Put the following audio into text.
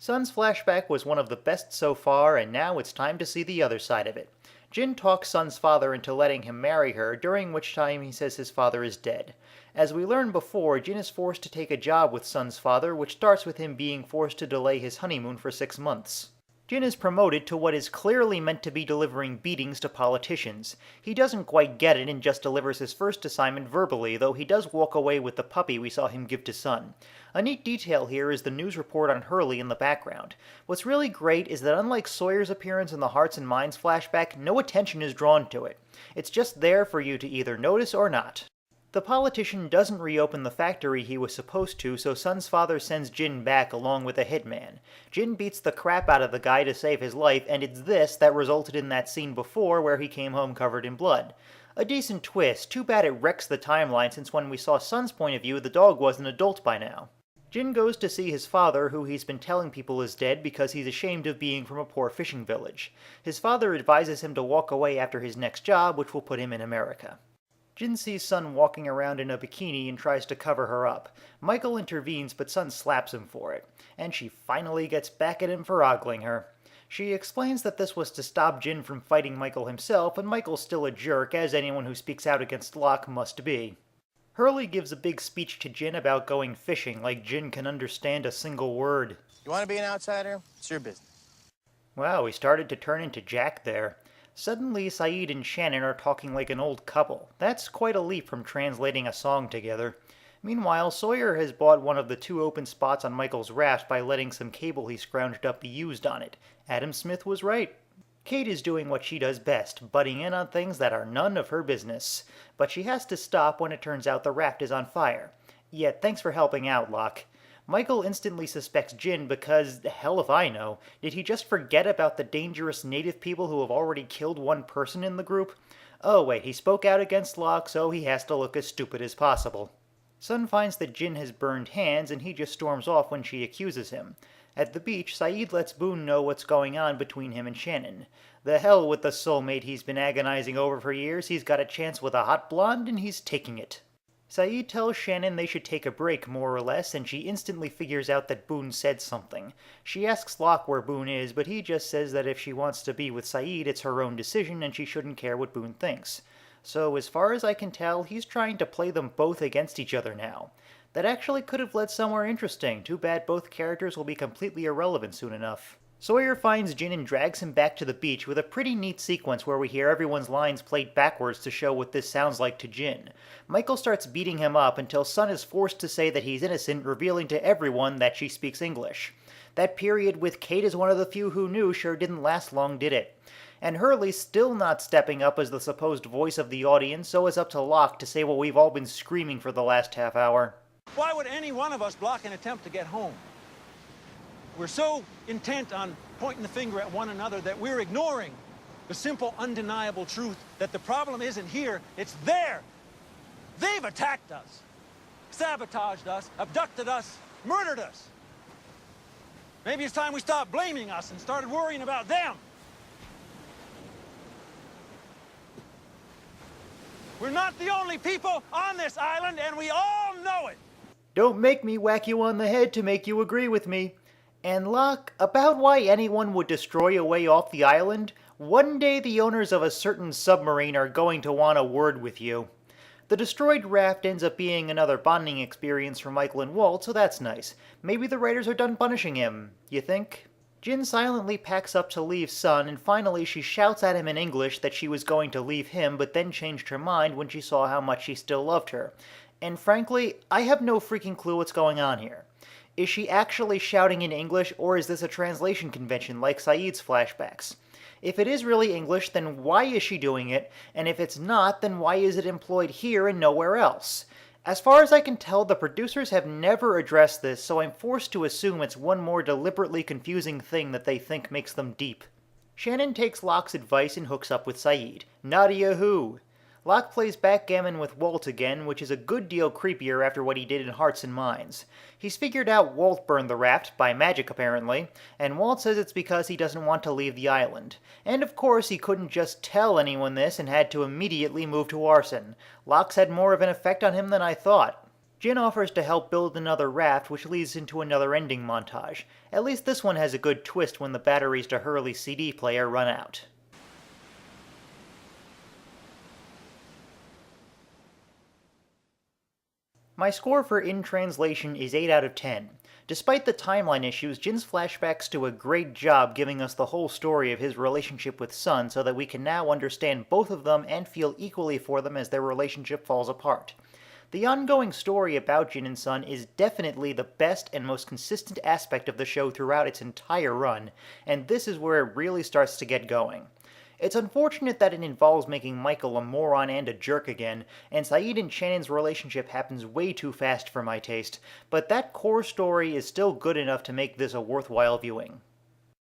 Sun's flashback was one of the best so far, and now it's time to see the other side of it. Jin talks Sun's father into letting him marry her, during which time he says his father is dead. As we learned before, Jin is forced to take a job with Sun's father, which starts with him being forced to delay his honeymoon for 6 months. Jin is promoted to what is clearly meant to be delivering beatings to politicians. He doesn't quite get it and just delivers his first assignment verbally, though he does walk away with the puppy we saw him give to Sun. A neat detail here is the news report on Hurley in the background. What's really great is that unlike Sawyer's appearance in the Hearts and Minds flashback, no attention is drawn to it. It's just there for you to either notice or not. The politician doesn't reopen the factory he was supposed to, so Sun's father sends Jin back along with a hitman. Jin beats the crap out of the guy to save his life, and it's this that resulted in that scene before where he came home covered in blood. A decent twist, too bad it wrecks the timeline since when we saw Sun's point of view the dog was an adult by now. Jin goes to see his father, who he's been telling people is dead because he's ashamed of being from a poor fishing village. His father advises him to walk away after his next job, which will put him in America. Jin sees Sun walking around in a bikini and tries to cover her up. Michael intervenes, but Sun slaps him for it, and she finally gets back at him for ogling her. She explains that this was to stop Jin from fighting Michael himself, and Michael's still a jerk, as anyone who speaks out against Locke must be. Hurley gives a big speech to Jin about going fishing, like Jin can understand a single word. You want to be an outsider? It's your business. Wow, he started to turn into Jack there. Suddenly, Saeed and Shannon are talking like an old couple. That's quite a leap from translating a song together. Meanwhile, Sawyer has bought one of the 2 open spots on Michael's raft by letting some cable he scrounged up be used on it. Adam Smith was right. Kate is doing what she does best, butting in on things that are none of her business. But she has to stop when it turns out the raft is on fire. Yet, thanks for helping out, Locke. Michael instantly suspects Jin because, hell if I know, did he just forget about the dangerous native people who have already killed one person in the group? Oh wait, he spoke out against Locke, so he has to look as stupid as possible. Sun finds that Jin has burned hands and he just storms off when she accuses him. At the beach, Saeed lets Boone know what's going on between him and Shannon. The hell with the soulmate he's been agonizing over for years, he's got a chance with a hot blonde and he's taking it. Saeed tells Shannon they should take a break, more or less, and she instantly figures out that Boone said something. She asks Locke where Boone is, but he just says that if she wants to be with Saeed, it's her own decision and she shouldn't care what Boone thinks. So as far as I can tell, he's trying to play them both against each other now. That actually could have led somewhere interesting. Too bad both characters will be completely irrelevant soon enough. Sawyer finds Jin and drags him back to the beach with a pretty neat sequence where we hear everyone's lines played backwards to show what this sounds like to Jin. Michael starts beating him up until Sun is forced to say that he's innocent, revealing to everyone that she speaks English. That period with Kate as one of the few who knew sure didn't last long, did it? And Hurley's still not stepping up as the supposed voice of the audience, so it's up to Locke to say what we've all been screaming for the last half hour. Why would any one of us block an attempt to get home? We're so intent on pointing the finger at one another that we're ignoring the simple, undeniable truth that the problem isn't here, it's there. They've attacked us, sabotaged us, abducted us, murdered us. Maybe it's time we stopped blaming us and started worrying about them. We're not the only people on this island, and we all know it. Don't make me whack you on the head to make you agree with me. And Locke, about why anyone would destroy a way off the island, one day the owners of a certain submarine are going to want a word with you. The destroyed raft ends up being another bonding experience for Michael and Walt, so that's nice. Maybe the writers are done punishing him, you think? Jin silently packs up to leave Sun, and finally she shouts at him in English that she was going to leave him, but then changed her mind when she saw how much he still loved her. And frankly, I have no freaking clue what's going on here. Is she actually shouting in English, or is this a translation convention like Saeed's flashbacks? If it is really English, then why is she doing it? And if it's not, then why is it employed here and nowhere else? As far as I can tell, the producers have never addressed this, so I'm forced to assume it's one more deliberately confusing thing that they think makes them deep. Shannon takes Locke's advice and hooks up with Saeed. Nadia who? Locke plays backgammon with Walt again, which is a good deal creepier after what he did in Hearts and Minds. He's figured out Walt burned the raft, by magic apparently, and Walt says it's because he doesn't want to leave the island. And of course he couldn't just tell anyone this and had to immediately move to arson. Locke's had more of an effect on him than I thought. Jin offers to help build another raft, which leads into another ending montage. At least this one has a good twist when the batteries to Hurley's CD player run out. My score for In Translation is 8 out of 10. Despite the timeline issues, Jin's flashbacks do a great job giving us the whole story of his relationship with Sun so that we can now understand both of them and feel equally for them as their relationship falls apart. The ongoing story about Jin and Sun is definitely the best and most consistent aspect of the show throughout its entire run, and this is where it really starts to get going. It's unfortunate that it involves making Michael a moron and a jerk again, and Saeed and Shannon's relationship happens way too fast for my taste, but that core story is still good enough to make this a worthwhile viewing.